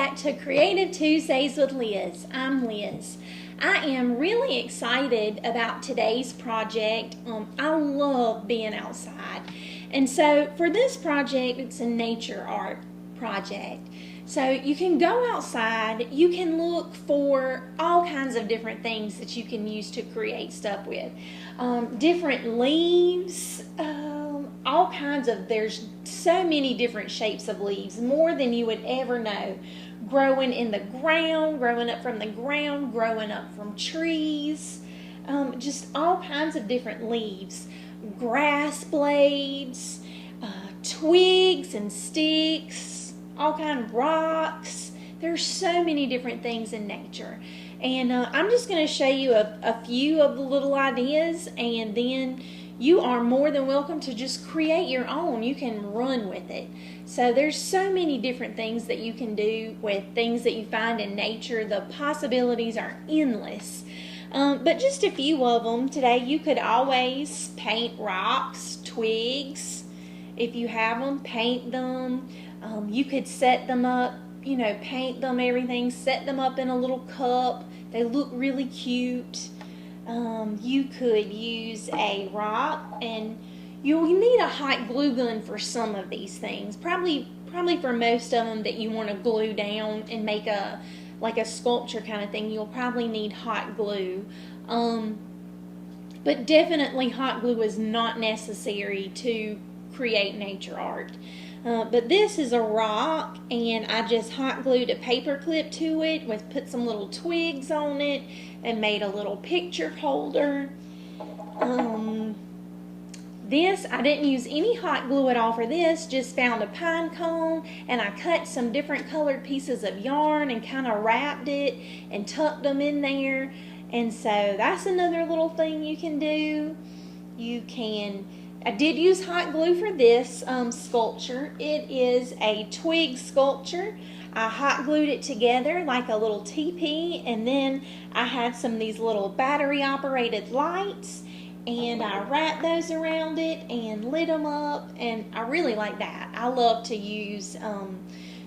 back to Creative Tuesdays with Liz. I'm Liz. I am really excited about today's project. I love being outside. And so for this project, it's a nature art project. So you can go outside, you can look for all kinds of different things that you can use to create stuff with. Different leaves, all kinds of, there's so many different shapes of leaves, more than you would ever know. Growing in the ground, growing up from the ground, growing up from trees, just all kinds of different leaves. Grass blades, twigs and sticks, all kind of rocks. There's so many different things in nature. And I'm just going to show you a few of the little ideas, and then you are more than welcome to just create your own. You can run with it. So there's so many different things that you can do with things that you find in nature. The possibilities are endless. But just a few of them today. You could always paint rocks, twigs. If you have them, paint them. You could set them up, paint them, everything. Set them up in a little cup. They look really cute. You could use a rock, and you need a hot glue gun for some of these things. Probably for most of them that you want to glue down and make like a sculpture kind of thing, you'll probably need hot glue. But definitely hot glue is not necessary to create nature art. But this is a rock, and I just hot glued a paper clip to it, put some little twigs on it, and made a little picture holder. This, I didn't use any hot glue at all for this, just found a pine cone, and I cut some different colored pieces of yarn and kind of wrapped it and tucked them in there. And so that's another little thing you can do. I did use hot glue for this sculpture. It is a twig sculpture. I hot glued it together like a little teepee, and then I had some of these little battery operated lights, and I wrapped those around it and lit them up, and I really like that. I love to use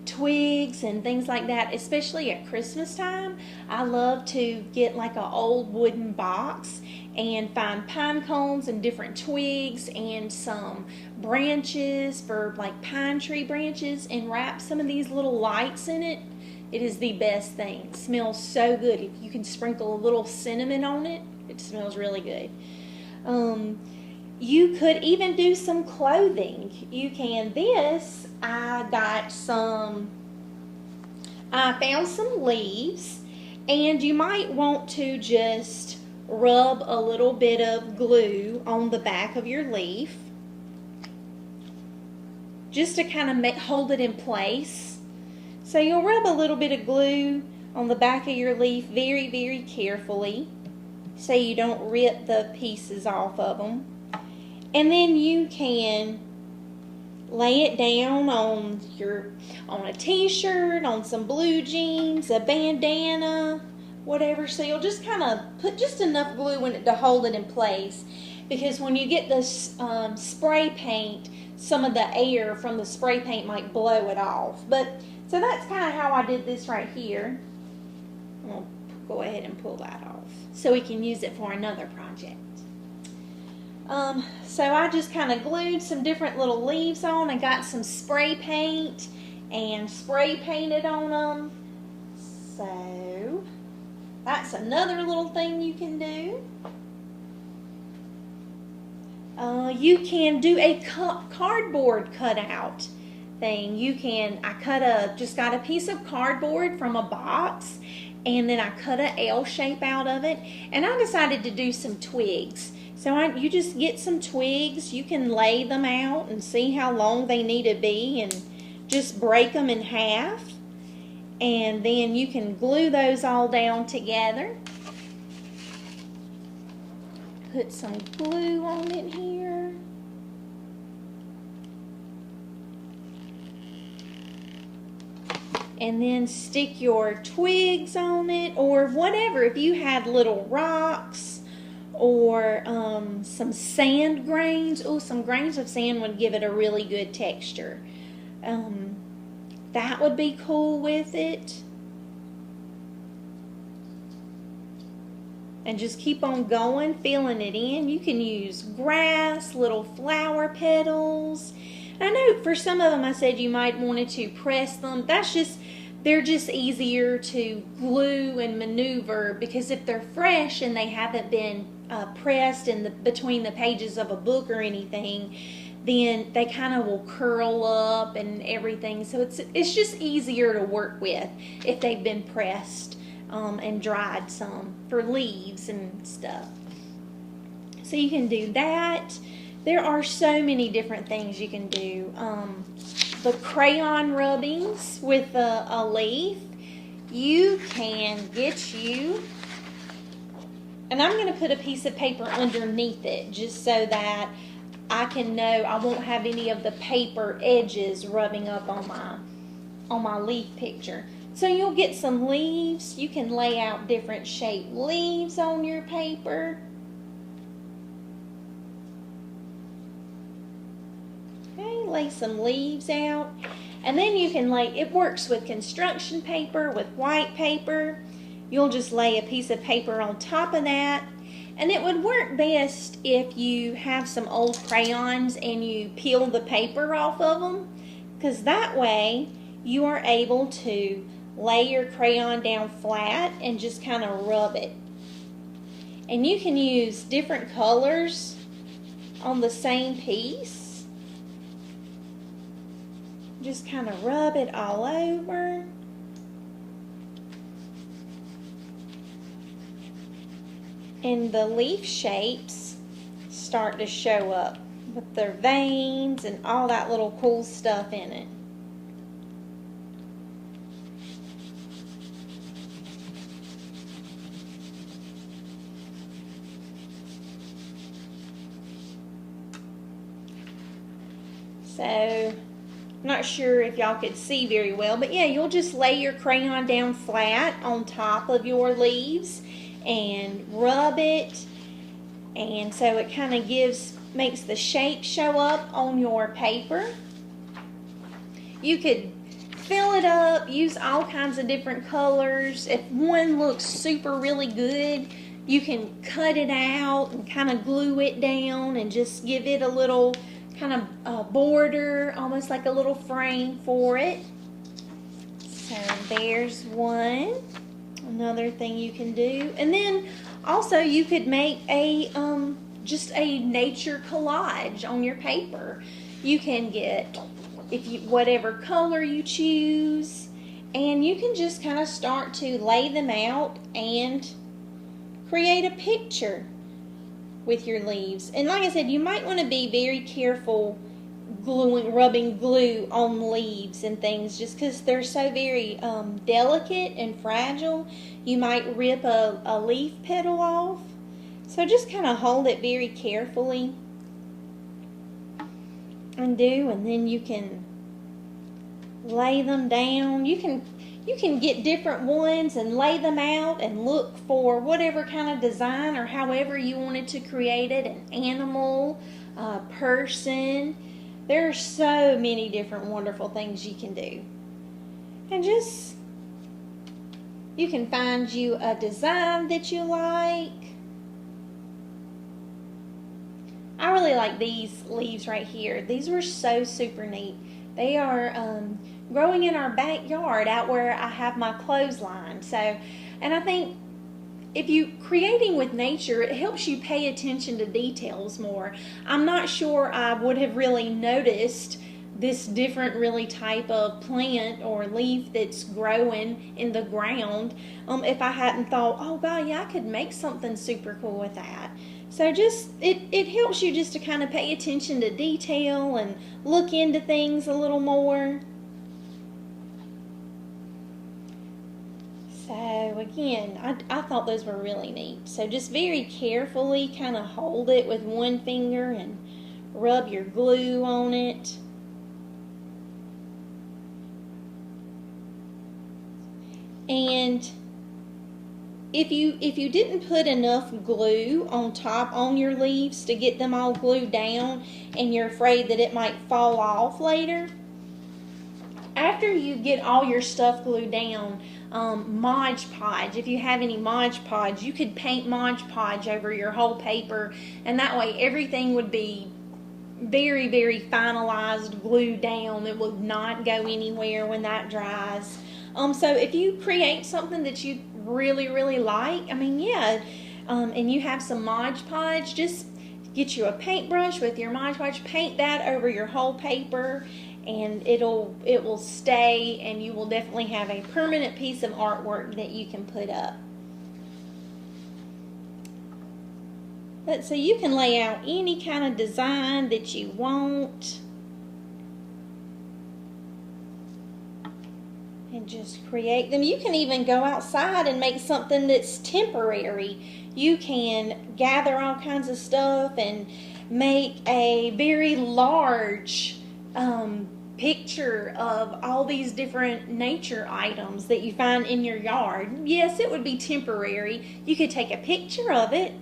twigs and things like that, especially at Christmas time. I love to get like an old wooden box and find pine cones and different twigs and some branches for like pine tree branches, and wrap some of these little lights in it. It is the best thing. It smells so good. If you can sprinkle a little cinnamon on it, it smells really good. You could even do some clothing. You can. I found some leaves, and you might want to just rub a little bit of glue on the back of your leaf, just to kind of hold it in place. So you'll rub a little bit of glue on the back of your leaf very, very carefully, so you don't rip the pieces off of them. And then you can lay it down on a t-shirt, on some blue jeans, a bandana, whatever. So you'll just kind of put just enough glue in it to hold it in place, because when you get this spray paint, some of the air from the spray paint might blow it off. So that's kind of how I did this right here. I'll go ahead and pull that off so we can use it for another project. So I just kind of glued some different little leaves on. I got some spray paint and spray painted on them. So that's another little thing you can do. You can do a cardboard cutout thing. I just got a piece of cardboard from a box, and then I cut an L shape out of it, and I decided to do some twigs. So you just get some twigs, you can lay them out and see how long they need to be, and just break them in half, and then you can glue those all down together. Put some glue on it here. And then stick your twigs on it, or whatever. If you had little rocks or some sand grains. Oh, some grains of sand would give it a really good texture. that would be cool with it. And just keep on going, filling it in. You can use grass, little flower petals. I know for some of them I said you might want to press them. They're just easier to glue and maneuver, because if they're fresh and they haven't been pressed between the pages of a book or anything, then they kind of will curl up and everything. So it's just easier to work with if they've been pressed and dried some for leaves and stuff. So you can do that. There are so many different things you can do. The crayon rubbings with a leaf, you can get you, and I'm going to put a piece of paper underneath it just so that I can know I won't have any of the paper edges rubbing up on my leaf picture. So you'll get some leaves. You can lay out different shaped leaves on your paper. Okay, lay some leaves out. And then you can it works with construction paper, with white paper. You'll just lay a piece of paper on top of that. And it would work best if you have some old crayons and you peel the paper off of them, because that way you are able to lay your crayon down flat and just kind of rub it. And you can use different colors on the same piece. Just kind of rub it all over. And the leaf shapes start to show up with their veins and all that little cool stuff in it. So, I'm not sure if y'all could see very well, but yeah, you'll just lay your crayon down flat on top of your leaves and rub it, and so it kind of makes the shape show up on your paper. You could fill it up, use all kinds of different colors. If one looks really good, you can cut it out and kind of glue it down and just give it a little kind of border, almost like a little frame for it. So there's one. Another thing you can do. And then also you could make just a nature collage on your paper. You can get whatever color you choose, and you can just kind of start to lay them out and create a picture with your leaves. And like I said, you might want to be very careful rubbing glue on leaves and things, just because they're so very delicate and fragile. You might rip a leaf petal off. So just kind of hold it very carefully and then you can lay them down. You can get different ones and lay them out and look for whatever kind of design or however you wanted to create it, an animal, a person. There are so many different wonderful things you can do. And you can find you a design that you like. I really like these leaves right here. These were so super neat. They are growing in our backyard out where I have my clothesline. And I think if you creating with nature, it helps you pay attention to details more. I'm not sure I would have really noticed this different really type of plant or leaf that's growing in the ground if I hadn't thought, oh God, yeah, I could make something super cool with that. So it helps you just to kind of pay attention to detail and look into things a little more. So again, I thought those were really neat. So just very carefully kind of hold it with one finger and rub your glue on it. And if you didn't put enough glue on your leaves to get them all glued down and you're afraid that it might fall off later, after you get all your stuff glued down, Mod Podge, if you have any Mod Podge, you could paint Mod Podge over your whole paper, and that way everything would be very, very finalized, glued down. It will not go anywhere when that dries. So if you create something that you really, really like, I mean, yeah, and you have some Mod Podge, just get you a paintbrush with your Mod Podge, paint that over your whole paper, and it will stay, and you will definitely have a permanent piece of artwork that you can put up. But so you can lay out any kind of design that you want and just create them. You can even go outside and make something that's temporary. You can gather all kinds of stuff and make a very large picture of all these different nature items that you find in your yard. Yes, it would be temporary. You could take a picture of it.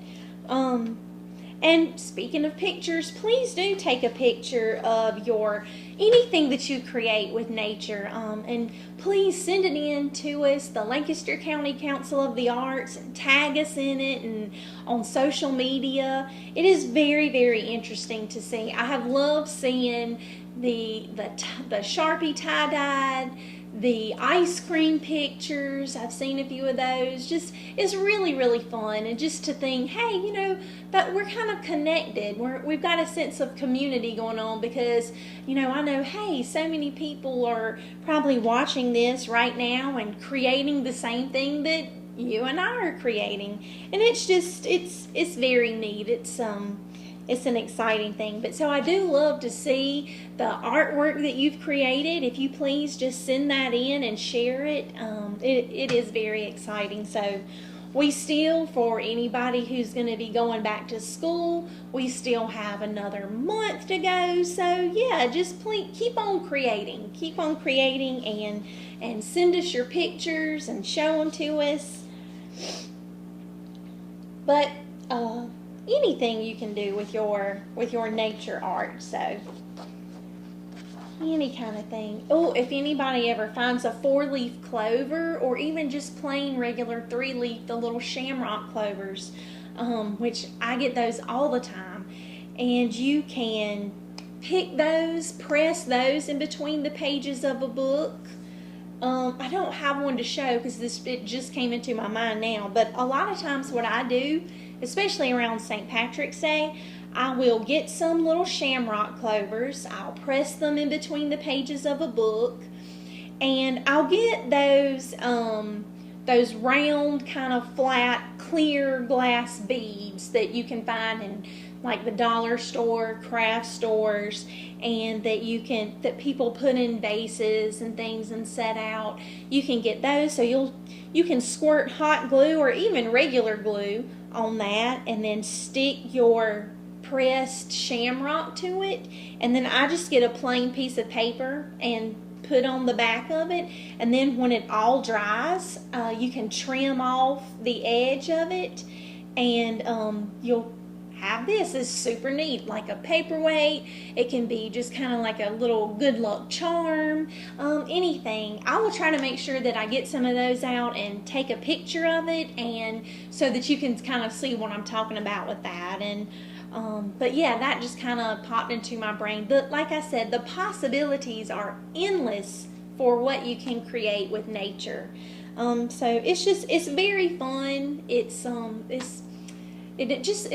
And speaking of pictures, please do take a picture of anything that you create with nature, and please send it in to us, the Lancaster County Council of the Arts, and tag us in it and on social media. It is very, very interesting to see. I have loved seeing the Sharpie tie-dyed, the ice cream pictures. I've seen a few of those. Just, it's really, really fun, and just to think, hey, you know, that we're kind of connected. We've got a sense of community going on, because, you know, I know, hey, so many people are probably watching this right now and creating the same thing that you and I are creating, and it's just, it's very neat. It's an exciting thing. But so I do love to see the artwork that you've created. If you please just send that in and share it. It is very exciting. So we still, for anybody who's going to be going back to school, we still have another month to go. So yeah, just please keep on creating. Keep on creating, and send us your pictures and show them to us. But anything you can do with your nature art, so any kind of thing. Oh, if anybody ever finds a 4-leaf clover, or even just plain regular 3-leaf, the little shamrock clovers, which I get those all the time, and you can pick those, press those in between the pages of a book. I don't have one to show because it just came into my mind now, but a lot of times what I do, especially around St. Patrick's Day, I will get some little shamrock clovers, I'll press them in between the pages of a book, and I'll get those round, kind of flat, clear glass beads that you can find in like the dollar store, craft stores, and that people put in vases and things and set out. You can get those, so you can squirt hot glue or even regular glue on that, and then stick your pressed shamrock to it, and then I just get a plain piece of paper and put on the back of it, and then when it all dries, you can trim off the edge of it, and you'll have this. Is super neat, like a paperweight. It can be just kind of like a little good luck charm, anything. I will try to make sure that I get some of those out and take a picture of it, and so that you can kind of see what I'm talking about with that. And but yeah, that just kind of popped into my brain. Like I said, the possibilities are endless for what you can create with nature. So it's very fun. It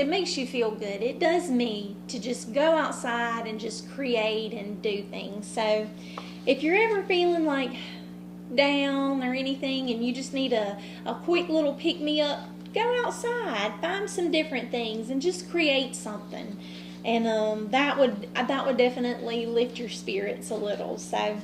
makes you feel good. It does me to just go outside and just create and do things. So if you're ever feeling like down or anything, and you just need a quick little pick-me-up, go outside, find some different things, and just create something. And that would definitely lift your spirits a little. So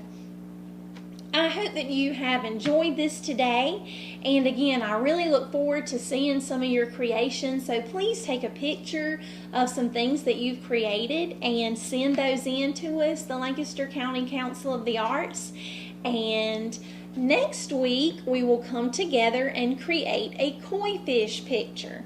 I hope that you have enjoyed this today, and again, I really look forward to seeing some of your creations. So please take a picture of some things that you've created and send those in to us, the Lancaster County Council of the Arts. And next week we will come together and create a koi fish picture.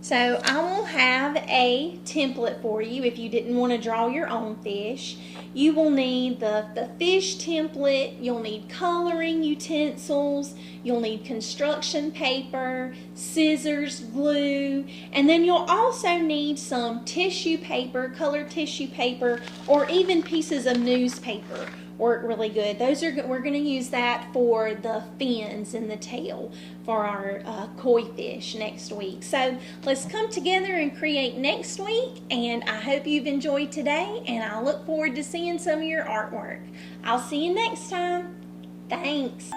So I will have a template for you if you didn't want to draw your own fish. You will need the fish template, you'll need coloring utensils, you'll need construction paper, scissors, glue, and then you'll also need some tissue paper, colored tissue paper, or even pieces of newspaper. Work really good. We're going to use that for the fins and the tail for our koi fish next week. So let's come together and create next week, and I hope you've enjoyed today, and I look forward to seeing some of your artwork. I'll see you next time. Thanks.